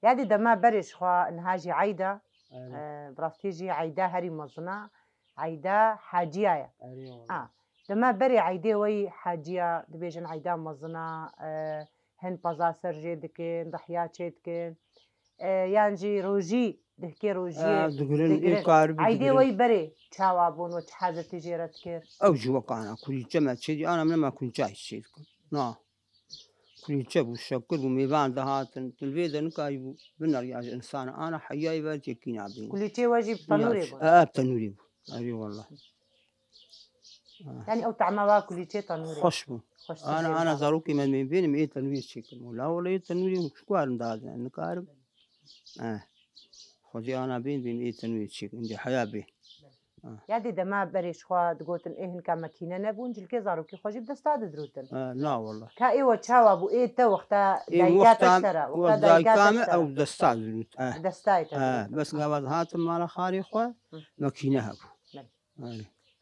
يعني دما برش خوا نهاجي عيدا أري براستيجي عيدا هري مزنا عيدا حاجية أري والله دما بري عيدي وي حاجية دبيجن عيدا مزنا هن بازا سرجي دكين ضحيات دكين يانجي روجي دهكي روجي دقرن دقرن كاربي عيدي دقرن وي بري تشاوابون وتحازة تجيرة كير أو جوك أنا كل جمع شيء أنا من ما كنت جاي شيء نا كل جب والشكر وميبان دهات تلفيدا نكايبو بنر يا إنسان أنا حياي بارتي كينا بين كل شيء واجب تنوري بون تنوري أري والله يعني أو تعموا كل شيء تنوري خشبو خوش أنا زاروكي من بين مئة تنوير شكل ولا ولا تنوير شكوار نداز نكارب خذي أنا بين بمئة تنوير شكل عندي حياة به یادی دما بريش خوا دقوتن إهن كماكينة نبون جلكي زاروكي خوجي بدستاد دروتن لا والله كا إيوة تشاوا بو إيتا وقتا إيه دايكا وقتها تشترى وقتا وقت دايكا كامل أو تشترى دستات زلوت دستاي تدروتن بس قبل هات مال خاري خوا ماكينة هبو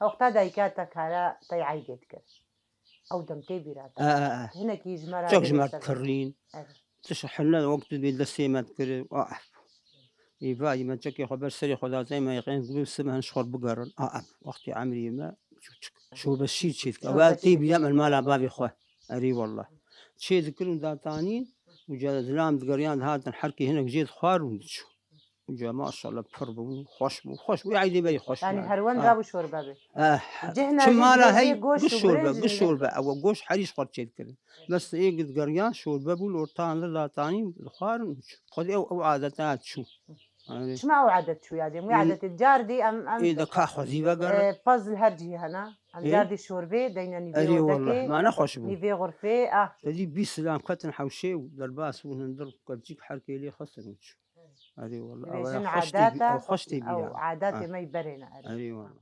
وقتا دايكا تكارا تاي عيدت كر أو دمتي بيراتا هنا كي جمرا شوك جمعت كرين أه. تشحنا وقت بيدسي ما تكر يباي ما تشكي خبر سري خدا زي ما يقين تقول سمه نشخر بقرن وقتي عمري ما شو بس شيء كواتي بيعمل مال بابي خوه أري والله شيء ذكرون داتانين وجا زلام دقريان هذا الحركي هنا جيت خوار ونشو وجا ما شاء الله بفربو خوش ويعيدي بي خوش يعني هروان بابو شوربا بي جهنا شمالة هي جوش قش شوربة أو قش حريش خد شيء كذا بس إيه قد قريان شوربة بولورتان لذاتاني الخوار خذ أو عادتات شو شو ما عادت شو يعني مو عادت الجاردي أم إذا كاخذي بقى باز الهرجي هنا أم جاردي شوربة دينا أري نيفي والله ما أنا خوش بو نيفي غرفة تجي بيسلام كتن حوشي ودرباس ونندر كتجيك حركة لي خسر أري والله عاداته أو خشتي أو بيها عاداتي ما يبرنا أري والله